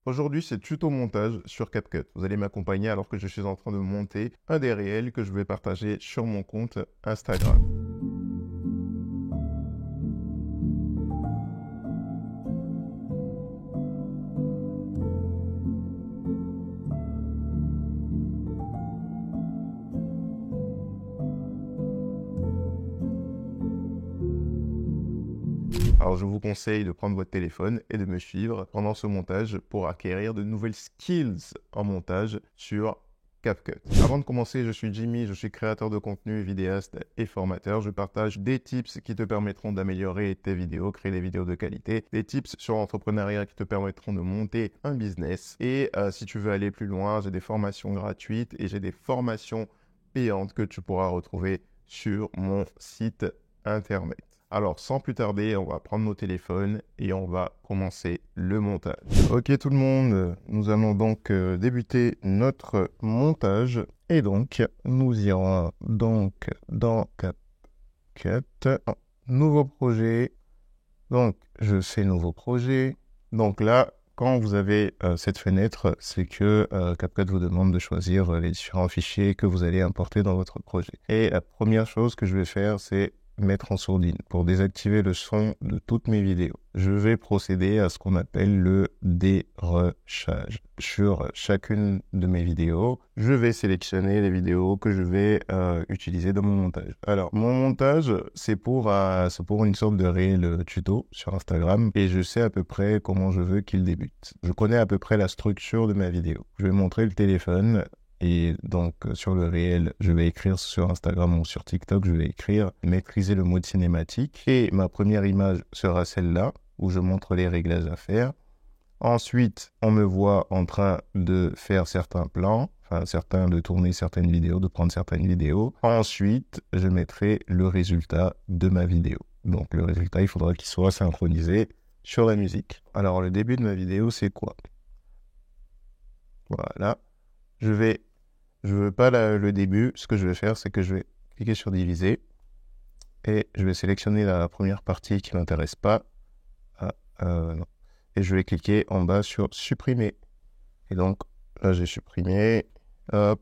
Aujourd'hui, c'est tuto montage sur CapCut. Vous allez m'accompagner alors que je suis en train de monter un des réels que je vais partager sur mon compte Instagram. Alors, je vous conseille de prendre votre téléphone et de me suivre pendant ce montage pour acquérir de nouvelles skills en montage sur CapCut. Avant de commencer, je suis Jimmy, je suis créateur de contenu, vidéaste et formateur. Je partage des tips qui te permettront d'améliorer tes vidéos, créer des vidéos de qualité, des tips sur l'entrepreneuriat qui te permettront de monter un business. Et si tu veux aller plus loin, j'ai des formations gratuites et j'ai des formations payantes que tu pourras retrouver sur mon site internet. Alors, sans plus tarder, on va prendre nos téléphones et on va commencer le montage. Ok tout le monde, nous allons donc débuter notre montage. Et donc, nous irons donc dans CapCut, nouveau projet. Donc, je fais nouveau projet. Donc là, quand vous avez cette fenêtre, c'est que CapCut vous demande de choisir les différents fichiers que vous allez importer dans votre projet. Et la première chose que je vais faire, c'est mettre en sourdine pour désactiver le son de toutes mes vidéos. Je vais procéder à ce qu'on appelle le dérushage. Sur chacune de mes vidéos, je vais sélectionner les vidéos que je vais utiliser dans mon montage. Alors, mon montage, c'est pour une sorte de réel tuto sur Instagram et je sais à peu près comment je veux qu'il débute. Je connais à peu près la structure de ma vidéo. Je vais montrer le téléphone. Et donc, sur le réel, je vais écrire sur Instagram ou sur TikTok, je vais écrire maîtriser le mode cinématique. Et ma première image sera celle-là, où je montre les réglages à faire. Ensuite, on me voit en train de faire certains plans, de tourner certaines vidéos, de prendre certaines vidéos. Ensuite, je mettrai le résultat de ma vidéo. Donc, le résultat, il faudra qu'il soit synchronisé sur la musique. Alors, le début de ma vidéo, c'est quoi? Voilà. Je veux pas le début. Ce que je vais faire, c'est que je vais cliquer sur diviser et je vais sélectionner la première partie qui m'intéresse pas. Non. Et je vais cliquer en bas sur supprimer. Et donc, là, j'ai supprimé. Hop.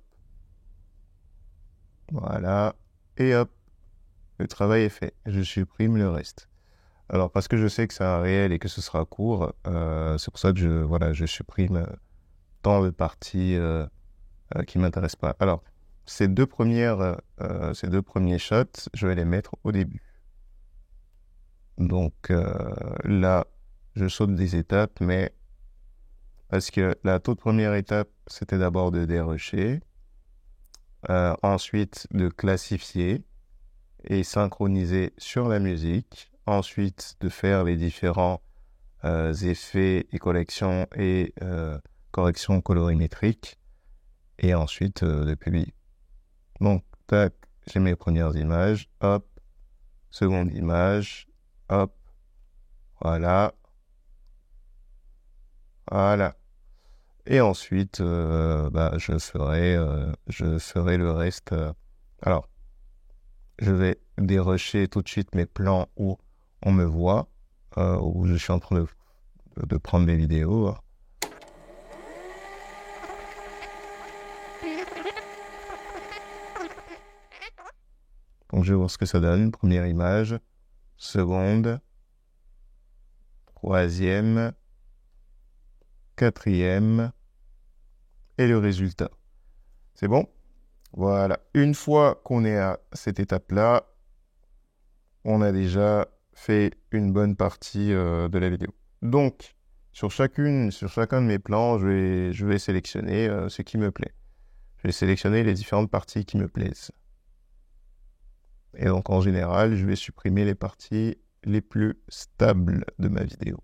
Voilà. Et hop. Le travail est fait. Je supprime le reste. Alors, parce que je sais que c'est un réel et que ce sera court, c'est pour ça que je supprime tant de parties qui m'intéressent pas. Alors, ces deux premiers shots, je vais les mettre au début. Donc là, je saute des étapes, mais parce que la toute première étape, c'était d'abord de dérusher, ensuite de classifier et synchroniser sur la musique, ensuite de faire les différents effets et corrections colorimétriques, et ensuite de publier. Donc, tac, j'ai mes premières images, hop, seconde image, hop, voilà, voilà. Et ensuite, je ferai le reste. Alors, je vais dérusher tout de suite mes plans où on me voit, où je suis en train de prendre mes vidéos. Donc, je vais voir ce que ça donne. Première image, seconde, troisième, quatrième, et le résultat. C'est bon? Voilà. Une fois qu'on est à cette étape-là, on a déjà fait une bonne partie de la vidéo. Donc, sur chacun de mes plans, je vais sélectionner ce qui me plaît. Je vais sélectionner les différentes parties qui me plaisent. Et donc, en général, je vais supprimer les parties les plus stables de ma vidéo.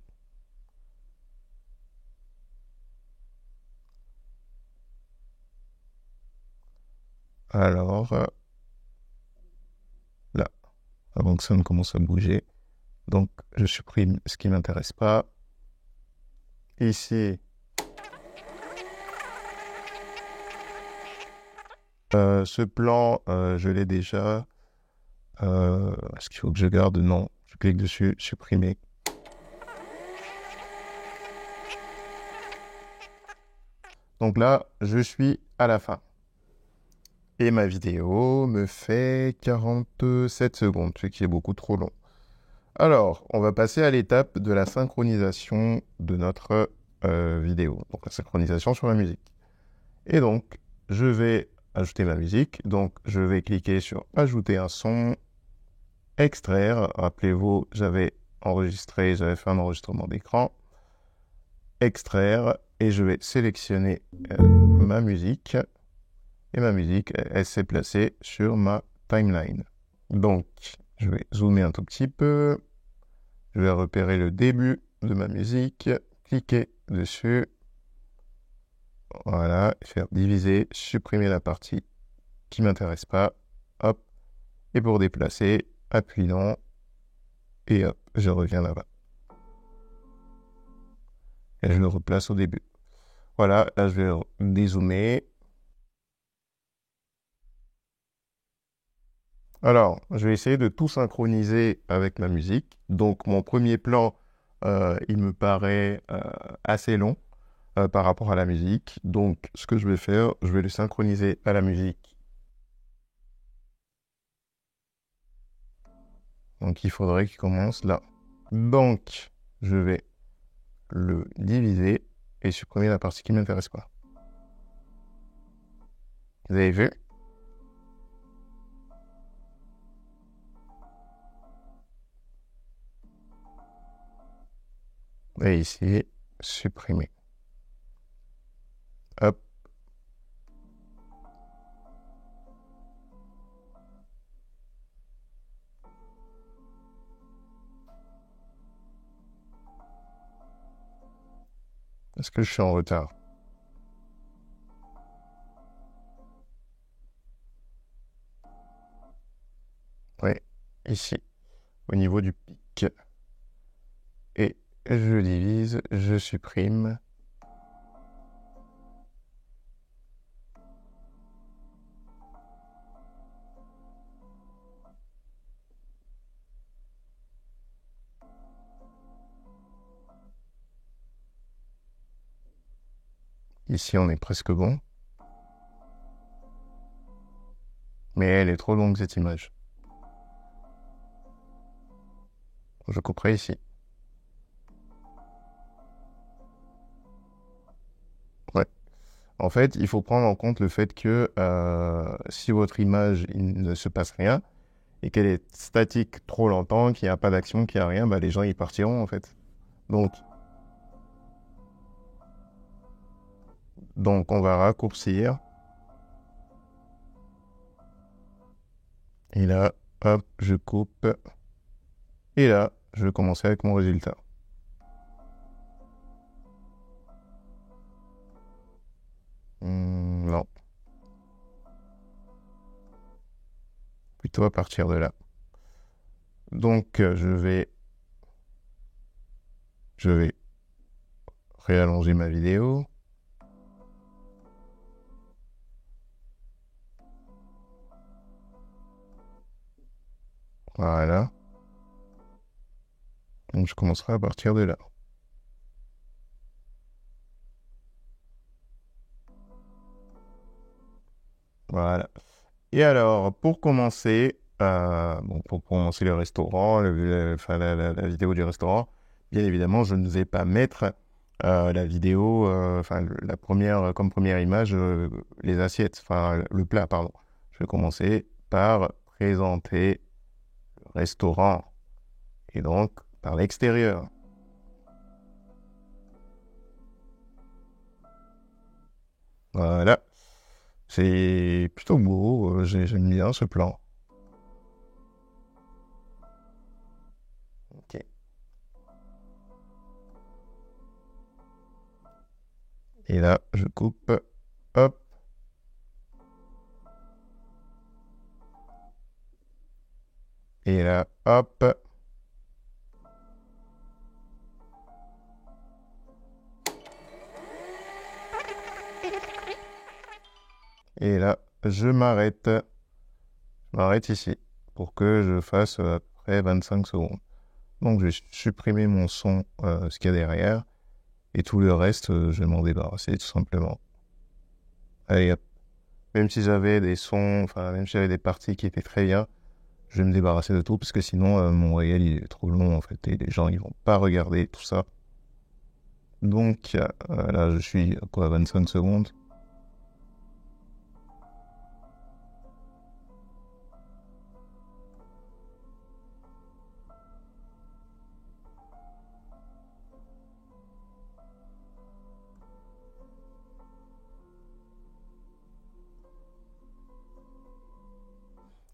Alors, là, avant que ça ne commence à bouger. Donc, je supprime ce qui ne m'intéresse pas. Ici, ce plan, je l'ai déjà. Est-ce qu'il faut que je garde? Non. Je clique dessus, supprimer. Donc là, je suis à la fin. Et ma vidéo me fait 47 secondes, ce qui est beaucoup trop long. Alors, on va passer à l'étape de la synchronisation de notre vidéo. Donc la synchronisation sur la musique. Et donc, je vais ajouter ma musique. Donc, je vais cliquer sur ajouter un son, extraire. Rappelez-vous, j'avais fait un enregistrement d'écran. Extraire. Et je vais sélectionner ma musique. Et ma musique, elle s'est placée sur ma timeline. Donc, je vais zoomer un tout petit peu. Je vais repérer le début de ma musique, cliquer dessus. Voilà, faire diviser, supprimer la partie qui ne m'intéresse pas. Hop. Et pour déplacer, appuie long. Et hop, je reviens là-bas. Et je le replace au début. Voilà, là je vais dézoomer. Alors, je vais essayer de tout synchroniser avec ma musique. Donc, mon premier plan, il me paraît assez long par rapport à la musique. Donc, ce que je vais faire, je vais le synchroniser à la musique. Donc, il faudrait qu'il commence là. Donc, je vais le diviser et supprimer la partie qui ne m'intéresse pas. Vous avez vu? Et ici, supprimer. Hop. Est-ce que je suis en retard? Oui, ici, au niveau du pic. Et je divise, je supprime. Ici, on est presque bon. Mais elle est trop longue, cette image. Je couperai ici. Ouais. En fait, il faut prendre en compte le fait que si votre image, il ne se passe rien, et qu'elle est statique trop longtemps, qu'il n'y a pas d'action, qu'il n'y a rien, bah, les gens, ils partiront, en fait. Donc, on va raccourcir. Et là, hop, je coupe. Et là, je vais commencer avec mon résultat. Non. Plutôt à partir de là. Donc, je vais réallonger ma vidéo. Voilà. Donc, je commencerai à partir de là. Voilà. Et alors, pour commencer, pour commencer le restaurant, enfin, la vidéo du restaurant, bien évidemment, je ne vais pas mettre la vidéo, enfin, la première, comme première image, les assiettes, enfin, le plat, pardon. Je vais commencer par présenter le restaurant et donc par l'extérieur. Voilà. C'est plutôt beau, j'aime bien ce plan. Ok. Et là, je coupe. Hop. Et là, hop. Et là, je m'arrête. Je m'arrête ici pour que je fasse à peu près 25 secondes. Donc, je vais supprimer mon son, ce qu'il y a derrière. Et tout le reste, je vais m'en débarrasser tout simplement. allez, hop. Même si j'avais des sons, enfin, même si j'avais des parties qui étaient très bien, je vais me débarrasser de tout parce que sinon, mon réel, il est trop long, en fait, et les gens, ils vont pas regarder tout ça. Donc, là, je suis, à quoi, 25 secondes.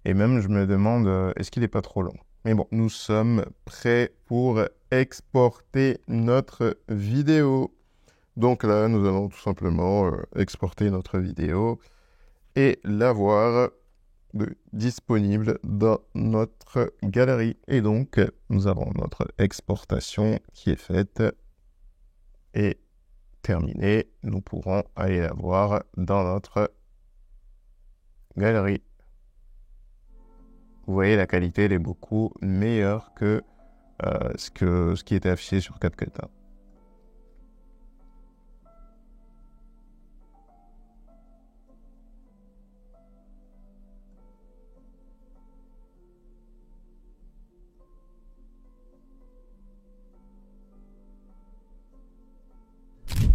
Et même, je me demande, est-ce qu'il n'est pas trop long? Mais bon, nous sommes prêts pour exporter notre vidéo. Donc là, nous allons tout simplement exporter notre vidéo et l'avoir disponible dans notre galerie. Et donc, nous avons notre exportation qui est faite et terminée. Nous pourrons aller la voir dans notre galerie. Vous voyez, la qualité elle est beaucoup meilleure que ce qui était affiché sur CapCut.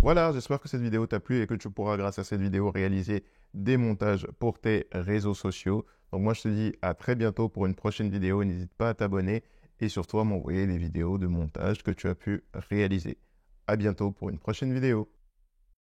Voilà, j'espère que cette vidéo t'a plu et que tu pourras, grâce à cette vidéo, réaliser des montages pour tes réseaux sociaux. Donc moi, je te dis à très bientôt pour une prochaine vidéo. N'hésite pas à t'abonner et surtout à m'envoyer les vidéos de montage que tu as pu réaliser. À bientôt pour une prochaine vidéo.